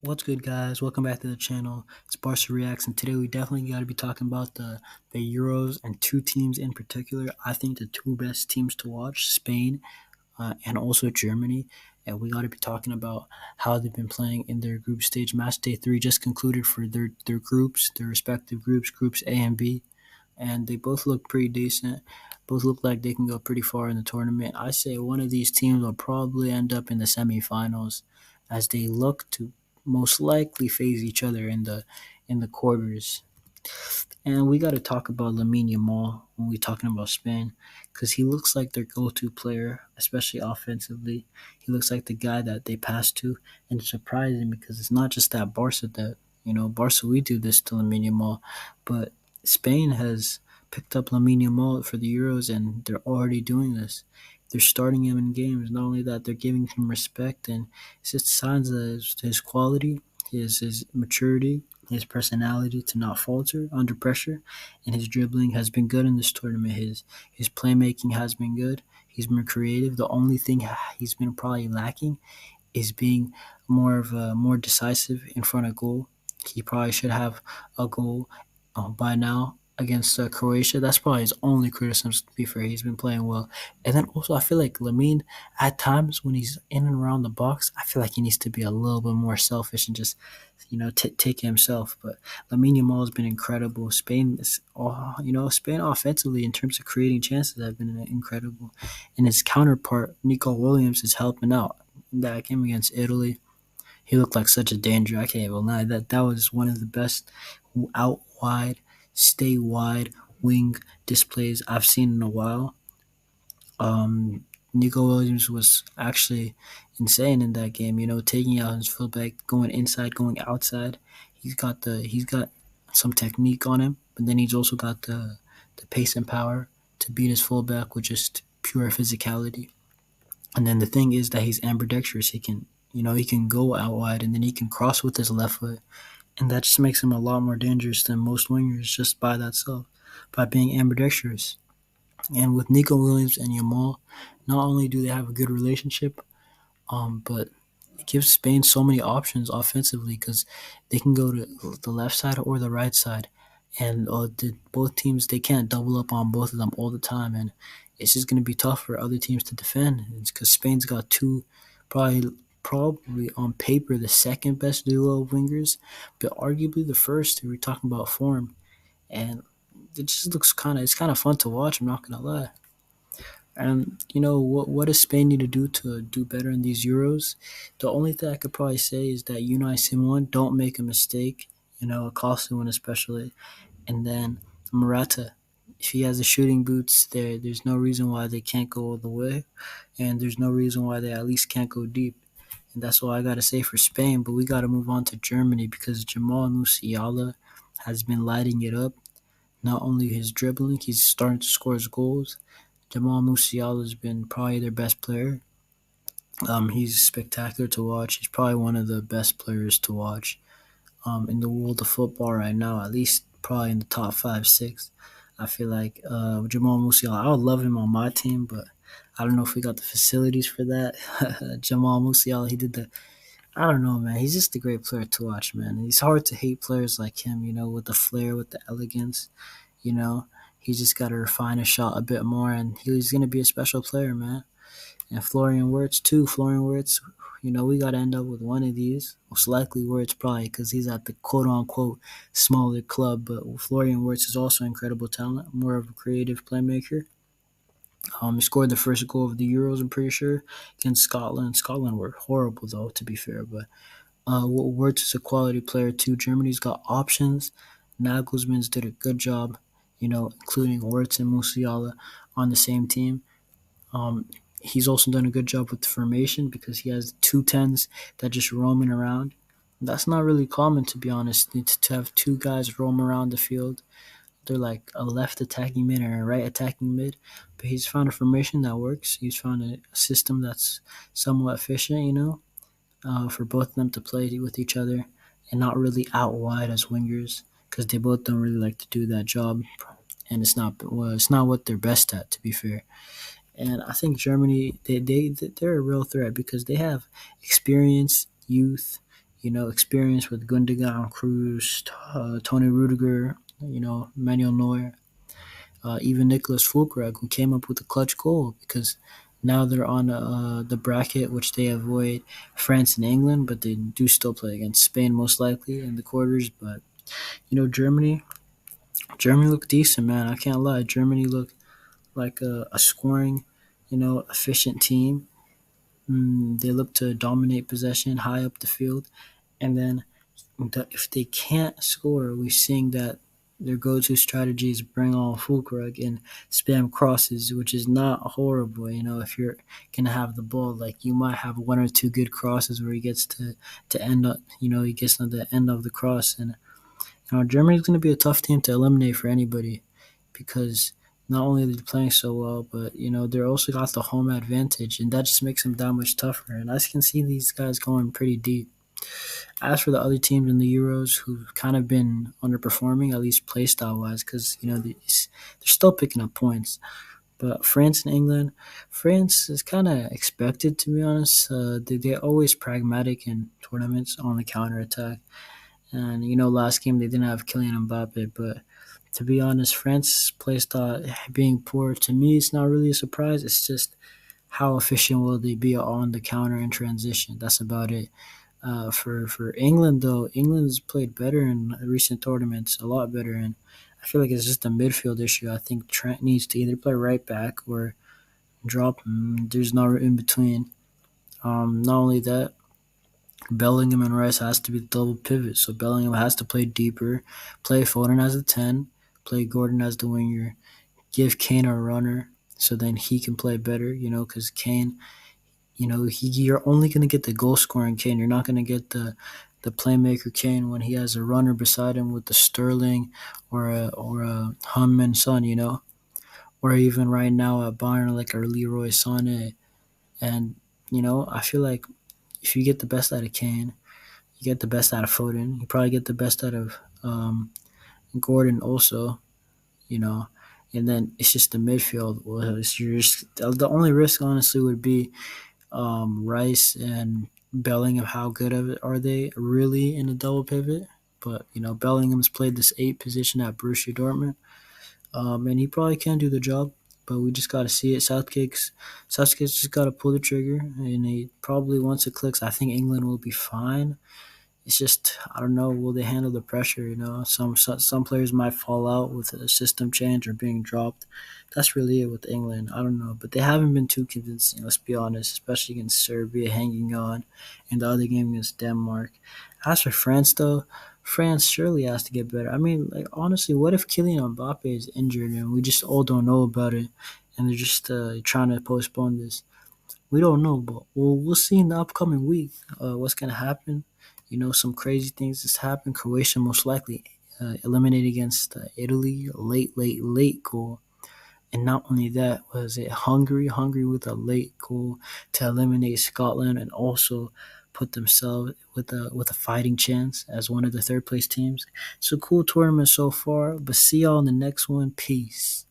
What's good, guys? Welcome back to the channel. It's Barca Reacts, and today we definitely got to be talking about the Euros and two teams in particular. I think the two best teams to watch: Spain and also Germany. And we got to be talking about how they've been playing in their group stage. Match day three just concluded for their groups, their respective groups A and B, and they both look pretty decent. Both look like they can go pretty far in the tournament. I say one of these teams will probably end up in the semifinals, as they look to most likely face each other in the quarters. And we got to talk about Lamine Yamal when we're talking about Spain, because he looks like their go-to player, especially offensively. He looks like the guy that they pass to, and it's surprising because it's not just that Barca Barca we do this to Lamine Yamal, but Spain has picked up Lamine Yamal for the Euros, and they're already doing this. They're starting him in games. Not only that, they're giving him respect, and it's just signs of his quality, his maturity, his personality to not falter under pressure, and his dribbling has been good in this tournament. His playmaking has been good. He's been creative. The only thing he's been probably lacking is being more decisive in front of goal. He probably should have a goal by now against Croatia. That's probably his only criticism. To be fair, he's been playing well, and then also I feel like Lamine at times when he's in and around the box, I feel like he needs to be a little bit more selfish and just take himself. But Lamine Yamal has been incredible. Spain offensively in terms of creating chances have been incredible, and his counterpart Nico Williams is helping out in that game against Italy. He looked like such a danger. I can't even lie. That was one of the best out wide, stay wide wing displays I've seen in a while. Nico Williams was actually insane in that game. Taking out his fullback, going inside, going outside. He's got some technique on him, but then he's also got the pace and power to beat his fullback with just pure physicality. And then the thing is that he's ambidextrous. He can go out wide and then he can cross with his left foot, and that just makes him a lot more dangerous than most wingers just by that self, by being ambidextrous. And with Nico Williams and Yamal, not only do they have a good relationship, but it gives Spain so many options offensively because they can go to the left side or the right side, and both teams they can't double up on both of them all the time, and it's just going to be tough for other teams to defend. It's because Spain's got two, probably probably on paper the second best duo of wingers, but arguably the first if we're talking about form, and it just looks it's kind of fun to watch. I'm not gonna lie. And what does Spain need to do better in these Euros? The only thing I could probably say is that Unai Simon don't make a mistake. A costly one especially. And then Morata, if he has the shooting boots, there's no reason why they can't go all the way, and there's no reason why they at least can't go deep. And that's all I gotta say for Spain. But we gotta move on to Germany because Jamal Musiala has been lighting it up. Not only his dribbling, he's starting to score his goals. Jamal Musiala has been probably their best player. He's spectacular to watch. He's probably one of the best players to watch in the world of football right now, at least probably in the top five, six. I feel like Jamal Musiala, I would love him on my team, but I don't know if we got the facilities for that. Jamal Musiala, he did I don't know, man. He's just a great player to watch, man. It's hard to hate players like him, with the flair, with the elegance, you know. He's just got to refine his shot a bit more, and he's going to be a special player, man. And Florian Wirtz, too. Florian Wirtz, we got to end up with one of these. Most likely Wirtz probably because he's at the quote-unquote smaller club, but Florian Wirtz is also incredible talent, more of a creative playmaker. He scored the first goal of the Euros, I'm pretty sure, against Scotland. Scotland were horrible, though, to be fair, but Wirtz is a quality player, too. Germany's got options. Nagelsmann's did a good job, including Wirtz and Musiala on the same team. Um, he's also done a good job with the formation because he has two tens that just roaming around. That's not really common, to be honest, to have two guys roam around the field. They're like a left attacking mid and a right attacking mid. But he's found a formation that works. He's found a system that's somewhat efficient, for both of them to play with each other and not really out wide as wingers because they both don't really like to do that job. And it's not what they're best at, to be fair. And I think Germany they're a real threat because they have experience, youth, experience with Gundogan, Cruz, Tony Rudiger, Manuel Neuer, even Nicholas Fulkrug, who came up with a clutch goal because now they're on the bracket, which they avoid France and England, but they do still play against Spain most likely in the quarters. But Germany looked decent, man. I can't lie. Germany looked like a scoring, efficient team. They look to dominate possession high up the field, and then if they can't score, we're seeing that their go-to strategy is bring on Fulkrug and spam crosses, which is not horrible. If you're gonna have the ball, like you might have one or two good crosses where he gets to end up. He gets to the end of the cross, and Germany's gonna be a tough team to eliminate for anybody because not only are they playing so well, but they're also got the home advantage, and that just makes them that much tougher. And I can see these guys going pretty deep. As for the other teams in the Euros who've kind of been underperforming, at least play style wise, because they're still picking up points. But France and England, France is kind of expected to be honest. They're always pragmatic in tournaments on the counter attack. And last game they didn't have Kylian Mbappe, but to be honest, France's play style being poor to me, it's not really a surprise. It's just how efficient will they be on the counter and transition. That's about it. For England though, England's played better in recent tournaments, a lot better, and I feel like it's just a midfield issue. I think Trent needs to either play right back or drop him. There's no in between. Not only that, Bellingham and Rice has to be the double pivot, so Bellingham has to play deeper, play Foden as a 10, play Gordon as the winger, give Kane a runner, so then he can play better. Because Kane, you're only going to get the goal scoring Kane. You're not going to get the playmaker Kane when he has a runner beside him with the Sterling or a Heung-min Son, or even right now at Bayern like a Leroy Sané. And I feel like if you get the best out of Kane, you get the best out of Foden. You probably get the best out of Gordon also. You know, and then it's just the midfield. The only risk honestly would be Rice and Bellingham. How good of it are they really in a double pivot? But Bellingham's played this 8 position at Borussia Dortmund, and he probably can do the job. But we just got to see it. Southgate's just got to pull the trigger, and he probably once it clicks, I think England will be fine. It's just I don't know. Will they handle the pressure? Some players might fall out with a system change or being dropped. That's really it with England. I don't know, but they haven't been too convincing. Let's be honest, especially against Serbia, hanging on, and the other game against Denmark. As for France, though, France surely has to get better. I mean, like honestly, what if Kylian Mbappe is injured and we just all don't know about it, and they're just trying to postpone this? We don't know, but we'll see in the upcoming week what's gonna happen. Some crazy things just happened. Croatia most likely eliminated against Italy, late goal, and not only that, was it Hungary with a late goal to eliminate Scotland and also put themselves with a fighting chance as one of the third place teams. It's a cool tournament so far, but see y'all in the next one. Peace.